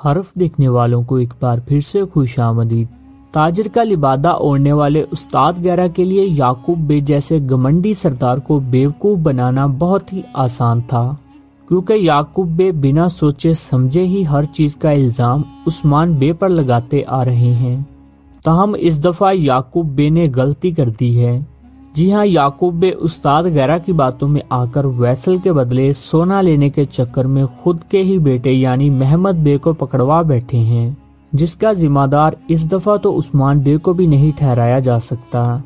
حرف دیکھنے والوں کو ایک بار پھر سے خوش آمدید۔ تاجر کا لبادہ اوڑھنے والے استاد گیرا کے لیے یعقوب بے جیسے گمنڈی سردار کو بیوقوف بنانا بہت ہی آسان تھا، کیونکہ یعقوب بے بنا سوچے سمجھے ہی ہر چیز کا الزام عثمان بے پر لگاتے آ رہے ہیں۔ تاہم اس دفعہ یعقوب بے نے غلطی کر دی ہے۔ جی ہاں، یعقوب بے استاد گیرا کی باتوں میں آ کر ویسل کے بدلے سونا لینے کے چکر میں خود کے ہی بیٹے یعنی محمد بے کو پکڑوا بیٹھے ہیں، جس کا ذمہ دار اس دفعہ تو عثمان بے کو بھی نہیں ٹھہرایا جا سکتا،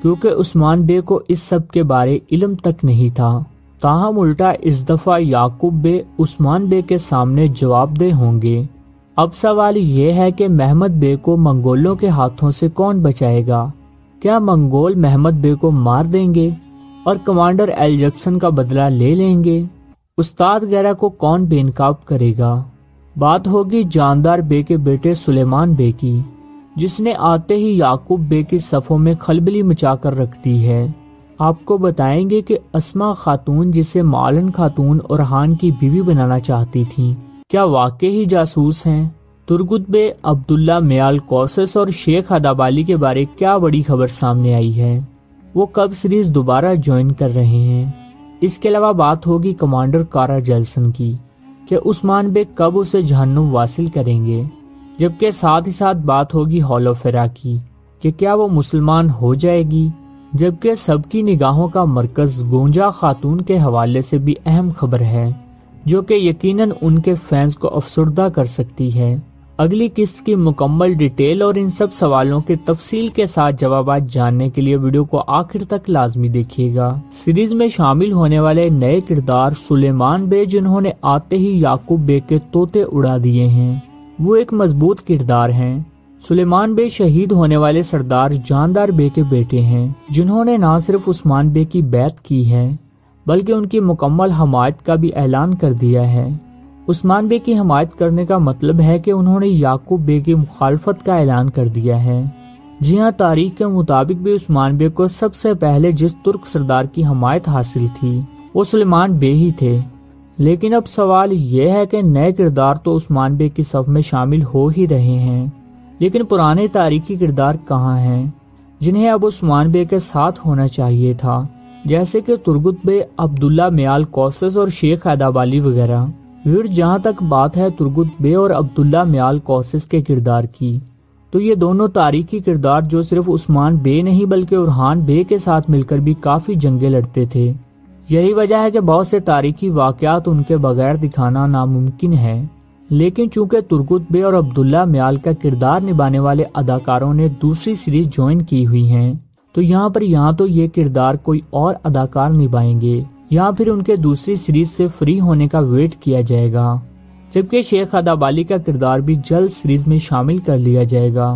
کیونکہ عثمان بے کو اس سب کے بارے علم تک نہیں تھا۔ تاہم الٹا اس دفعہ یعقوب بے عثمان بے کے سامنے جواب دہ ہوں گے۔ اب سوال یہ ہے کہ محمد بے کو منگولوں کے ہاتھوں سے کون بچائے گا؟ کیا منگول محمد بے کو مار دیں گے اور کمانڈر ایل جیکسن کا بدلہ لے لیں گے؟ استاد گیرا کو کون بے نقاب کرے گا؟ بات ہوگی جاندار بے کے بیٹے سلیمان بے کی، جس نے آتے ہی یعقوب بے کی صفوں میں خلبلی مچا کر رکھ دی ہے۔ آپ کو بتائیں گے کہ اسما خاتون، جسے معلن خاتون اورحان کی بیوی بنانا چاہتی تھیں، کیا واقعی ہی جاسوس ہیں؟ ترگت بے، عبداللہ میال کوسس اور شیخ ادابالی کے بارے کیا بڑی خبر سامنے آئی ہے؟ وہ کب سیریز دوبارہ جوائن کر رہے ہیں؟ اس کے علاوہ بات ہوگی کمانڈر کارا جیلسن کی کہ عثمان بے کب اسے جہنم واصل کریں گے، جبکہ ساتھ ہی ساتھ بات ہوگی ہولوفیرا کی کہ کیا وہ مسلمان ہو جائے گی، جبکہ سب کی نگاہوں کا مرکز گونجا خاتون کے حوالے سے بھی اہم خبر ہے، جو کہ یقیناً ان کے فینس کو افسردہ کر سکتی ہے۔ اگلی قسط کی مکمل ڈیٹیل اور ان سب سوالوں کے تفصیل کے ساتھ جوابات جاننے کے لیے ویڈیو کو آخر تک لازمی دیکھیے گا۔ سیریز میں شامل ہونے والے نئے کردار سلیمان بے، جنہوں نے آتے ہی یعقوب بے کے طوطے اڑا دیے ہیں، وہ ایک مضبوط کردار ہیں۔ سلیمان بے شہید ہونے والے سردار جاندار بے کے بیٹے ہیں، جنہوں نے نہ صرف عثمان بے کی بیعت کی ہے بلکہ ان کی مکمل حمایت کا بھی اعلان کر دیا ہے۔ عثمان بے کی حمایت کرنے کا مطلب ہے کہ انہوں نے یعقوب بے کی مخالفت کا اعلان کر دیا ہے۔ جی ہاں، تاریخ کے مطابق بھی عثمان بے کو سب سے پہلے جس ترک سردار کی حمایت حاصل تھی وہ سلیمان بے ہی تھے۔ لیکن اب سوال یہ ہے کہ نئے کردار تو عثمان بے کی صف میں شامل ہو ہی رہے ہیں، لیکن پرانے تاریخی کردار کہاں ہیں جنہیں اب عثمان بے کے ساتھ ہونا چاہیے تھا، جیسے کہ ترگت بے، عبداللہ میال کوسس اور شیخ ادابالی وغیرہ۔ جہاں تک بات ہے ترگت بے اور عبداللہ میال کوسس کے کردار کی، تو یہ دونوں تاریخی کردار جو صرف عثمان بے نہیں بلکہ اورحان بے کے ساتھ مل کر بھی کافی جنگیں لڑتے تھے۔ یہی وجہ ہے کہ بہت سے تاریخی واقعات ان کے بغیر دکھانا ناممکن ہے، لیکن چونکہ ترگت بے اور عبداللہ میال کا کردار نبھانے والے اداکاروں نے دوسری سیریز جوائن کی ہوئی ہیں، تو یہاں تو یہ کردار کوئی اور اداکار نبھائیں گے یا پھر ان کے دوسری سیریز سے فری ہونے کا ویٹ کیا جائے گا، جبکہ شیخ ادابالی کا کردار بھی جلد سیریز میں شامل کر لیا جائے گا،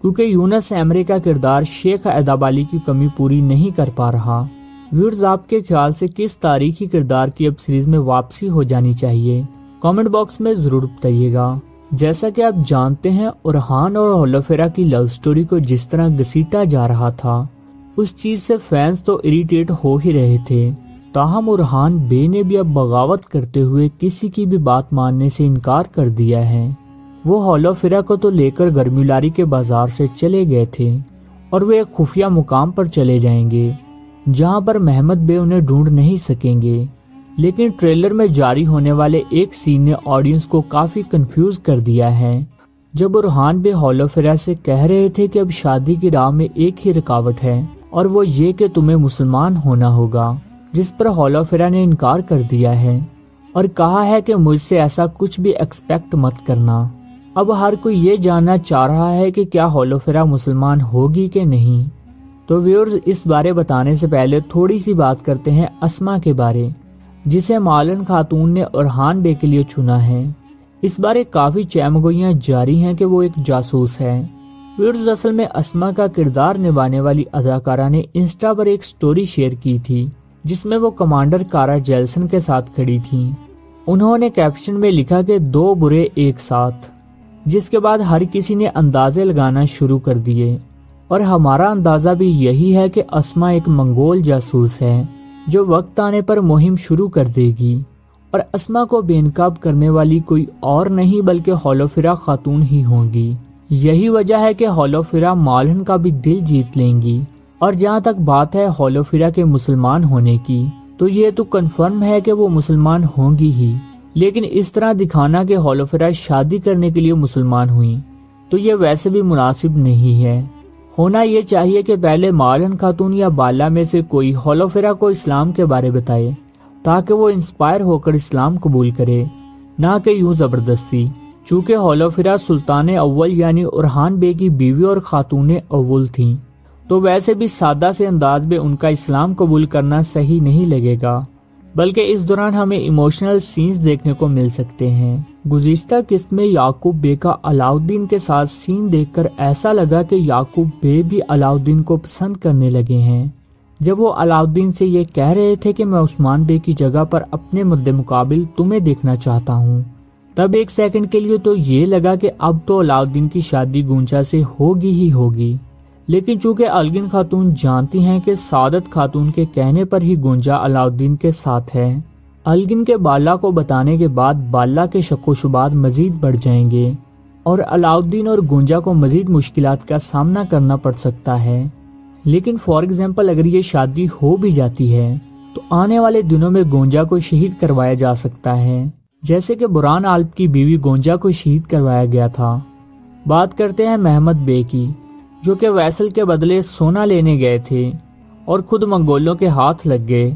کیونکہ یونس ایمرے کا کردار شیخ ادابالی کی کمی پوری نہیں کر پا رہا۔ ویورز، آپ کے خیال سے کس تاریخی کردار کی اب سیریز میں واپسی ہو جانی چاہیے؟ کامنٹ باکس میں ضرور بتائیے گا۔ جیسا کہ آپ جانتے ہیں، اورحان اور ہولوفیرا کی لو سٹوری کو جس طرح گھسیٹا جا رہا تھا، اس چیز سے فینس تو اریٹیٹ ہو ہی رہے تھے۔ تاہم اورحان بے نے بھی اب بغاوت کرتے ہوئے کسی کی بھی بات ماننے سے انکار کر دیا ہے۔ وہ ہولوفیرا کو تو لے کر گرمیلاری کے بازار سے چلے گئے تھے اور وہ ایک خفیہ مقام پر چلے جائیں گے جہاں پر محمد بے انہیں ڈھونڈ نہیں سکیں گے، لیکن ٹریلر میں جاری ہونے والے ایک سین نے آڈینس کو کافی کنفیوز کر دیا ہے، جب اورحان بے ہولوفیرا سے کہہ رہے تھے کہ اب شادی کی راہ میں ایک ہی رکاوٹ ہے اور وہ یہ کہ تمہیں مسلمان ہونا ہوگا، جس پر ہولوفیرا نے انکار کر دیا ہے اور کہا ہے کہ مجھ سے ایسا کچھ بھی ایکسپیکٹ مت کرنا۔ اب ہر کوئی یہ جاننا چاہ رہا ہے کہ کیا ہولوفیرا مسلمان ہوگی کہ نہیں۔ تو ویورز، اس بارے بتانے سے پہلے تھوڑی سی بات کرتے ہیں اسما کے بارے، جسے معلن خاتون نے اورحان بے کے لیے چنا ہے۔ اس بارے کافی چہمگوئیاں جاری ہیں کہ وہ ایک جاسوس ہے۔ ویورز، اصل میں اسما کا کردار نبھانے والی اداکارہ نے انسٹا پر ایک سٹوری شیئر کی تھی جس میں وہ کمانڈر کارا جیلسن کے ساتھ کھڑی تھیں۔ انہوں نے کیپشن میں لکھا کہ 2 برے ایک ساتھ، جس کے بعد ہر کسی نے اندازے لگانا شروع کر دیے، اور ہمارا اندازہ بھی یہی ہے کہ اسما ایک منگول جاسوس ہے جو وقت آنے پر مہم شروع کر دے گی اور اسما کو بے نقاب کرنے والی کوئی اور نہیں بلکہ ہولوفیرا خاتون ہی ہوں گی۔ یہی وجہ ہے کہ ہولوفیرا مالہن کا بھی دل جیت لیں گی۔ اور جہاں تک بات ہے ہولوفیرا کے مسلمان ہونے کی، تو یہ تو کنفرم ہے کہ وہ مسلمان ہوں گی ہی، لیکن اس طرح دکھانا کہ ہولوفیرا شادی کرنے کے لیے مسلمان ہوئیں تو یہ ویسے بھی مناسب نہیں ہے۔ ہونا یہ چاہیے کہ پہلے مالہن خاتون یا بالا میں سے کوئی ہولوفیرا کو اسلام کے بارے بتائے تاکہ وہ انسپائر ہو کر اسلام قبول کرے، نہ کہ یوں زبردستی۔ چونکہ ہولوفیرا سلطان اول یعنی اورحان بے کی بیوی اور خاتون اول تھیں، تو ویسے بھی سادہ سے انداز میں ان کا اسلام قبول کرنا صحیح نہیں لگے گا، بلکہ اس دوران ہمیں ایموشنل سینز دیکھنے کو مل سکتے ہیں۔ گزشتہ قسط میں یعقوب بے کا علاؤالدین کے ساتھ سین دیکھ کر ایسا لگا کہ یعقوب بے بھی علاؤالدین کو پسند کرنے لگے ہیں۔ جب وہ علاؤالدین سے یہ کہہ رہے تھے کہ میں عثمان بے کی جگہ پر اپنے مد مقابل تمہیں دیکھنا چاہتا ہوں، تب ایک سیکنڈ کے لیے تو یہ لگا کہ اب تو علاؤالدین کی شادی گونجا سے ہوگی ہی ہوگی، لیکن چونکہ الگن خاتون جانتی ہیں کہ سعادت خاتون کے کہنے پر ہی گونجا علاؤالدین کے ساتھ ہے، الگن کے بالا کو بتانے کے بعد بالا کے شک و شبہات مزید بڑھ جائیں گے اور علاؤالدین اور گونجا کو مزید مشکلات کا سامنا کرنا پڑ سکتا ہے۔ لیکن فار ایگزامپل اگر یہ شادی ہو بھی جاتی ہے تو آنے والے دنوں میں گونجا کو شہید کروایا جا سکتا ہے، جیسے کہ بران آلپ کی بیوی گونجا کو شہید کروایا گیا تھا۔ بات کرتے ہیں محمد بے کی، جو کہ ویسل کے بدلے سونا لینے گئے تھے اور خود منگولوں کے ہاتھ لگ گئے۔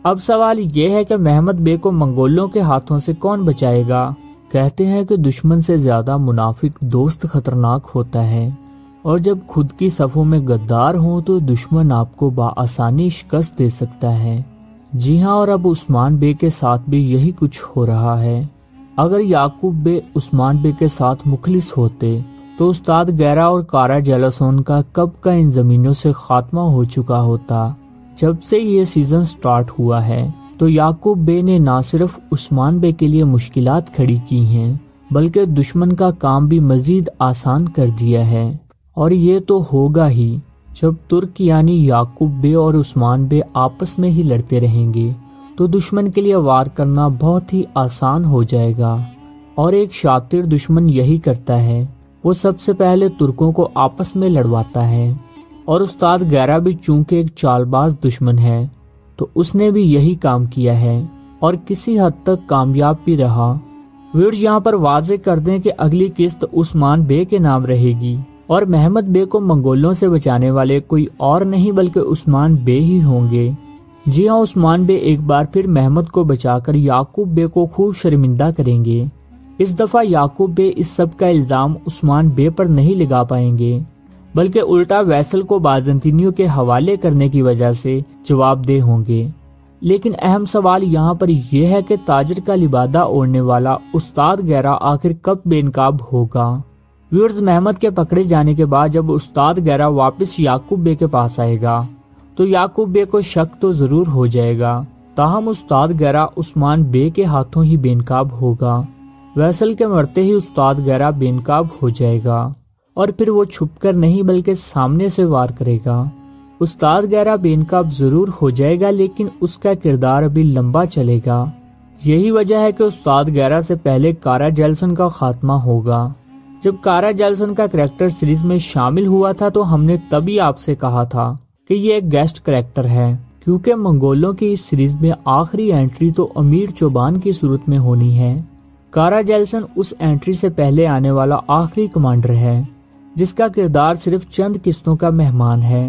اب سوال یہ ہے کہ محمد بے کو منگولوں کے ہاتھوں سے کون بچائے گا؟ کہتے ہیں کہ دشمن سے زیادہ منافق دوست خطرناک ہوتا ہے، اور جب خود کی صفوں میں غدار ہوں تو دشمن آپ کو بآسانی شکست دے سکتا ہے۔ جی ہاں، اور اب عثمان بے کے ساتھ بھی یہی کچھ ہو رہا ہے۔ اگر یعقوب بے عثمان بے کے ساتھ مخلص ہوتے تو استاد گیرا اور کارا جیلاسون کا کب کا ان زمینوں سے خاتمہ ہو چکا ہوتا۔ جب سے یہ سیزن سٹارٹ ہوا ہے تو یعقوب بے نے نہ صرف عثمان بے کے لیے مشکلات کھڑی کی ہیں بلکہ دشمن کا کام بھی مزید آسان کر دیا ہے، اور یہ تو ہوگا ہی جب ترک یعنی یعقوب بے اور عثمان بے آپس میں ہی لڑتے رہیں گے تو دشمن کے لیے وار کرنا بہت ہی آسان ہو جائے گا۔ اور ایک شاطر دشمن یہی کرتا ہے، وہ سب سے پہلے ترکوں کو آپس میں لڑواتا ہے، اور استاد گیرا بھی چونکہ ایک چال باز دشمن ہے تو اس نے بھی یہی کام کیا ہے اور کسی حد تک کامیاب بھی رہا۔ ویڈیو یہاں پر واضح کر دیں کہ اگلی قسط عثمان بے کے نام رہے گی اور محمد بے کو منگولوں سے بچانے والے کوئی اور نہیں بلکہ عثمان بے ہی ہوں گے۔ جی ہاں، عثمان بے ایک بار پھر محمد کو بچا کر یعقوب بے کو خوب شرمندہ کریں گے۔ اس دفعہ یعقوب بے اس سب کا الزام عثمان بے پر نہیں لگا پائیں گے بلکہ الٹا ویسل کو بازنطینیوں کے حوالے کرنے کی وجہ سے جواب دہ ہوں گے۔ لیکن اہم سوال یہاں پر یہ ہے کہ تاجر کا لبادہ اوڑھنے والا استاد گیرا آخر کب بے نقاب ہوگا؟ ویورز، محمد کے پکڑے جانے کے بعد جب استاد گیرا واپس یعقوب بے کے پاس آئے گا تو یعقوب بے کو شک تو ضرور ہو جائے گا، تاہم استاد گیرا عثمان بے کے ہاتھوں ہی بے نقاب ہوگا۔ ویسل کے مرتے ہی استاد گیرا بے نقاب ہو جائے گا اور پھر وہ چھپ کر نہیں بلکہ سامنے سے وار کرے گا۔ استاد گیرا بے نقاب ضرور ہو جائے گا لیکن اس کا کردار ابھی لمبا چلے گا۔ یہی وجہ ہے کہ استاد گیرا سے پہلے کارا جیلسن کا خاتمہ ہوگا۔ جب کارا جیلسن کا کریکٹر سیریز میں شامل ہوا تھا تو ہم نے تبھی آپ سے کہا تھا کہ یہ ایک گیسٹ کریکٹر ہے، کیونکہ منگولوں کی اس سیریز میں آخری انٹری تو امیر چوبان کی صورت میں ہونی ہے۔ کارا جیلسن اس انٹری سے پہلے آنے والا آخری کمانڈر ہے جس کا کردار صرف چند قسطوں کا مہمان ہے۔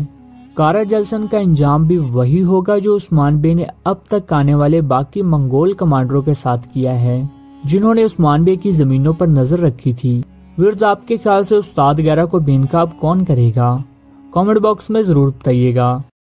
کارا جیلسن کا انجام بھی وہی ہوگا جو عثمان بے نے اب تک آنے والے باقی منگول کمانڈروں کے ساتھ کیا ہے جنہوں نے عثمان بے کی زمینوں پر نظر رکھی تھی۔ ویورز، آپ کے خیال سے استاد گیرا کو بے نقاب کون کرے گا؟ کامنٹ باکس میں ضرور بتائیے گا۔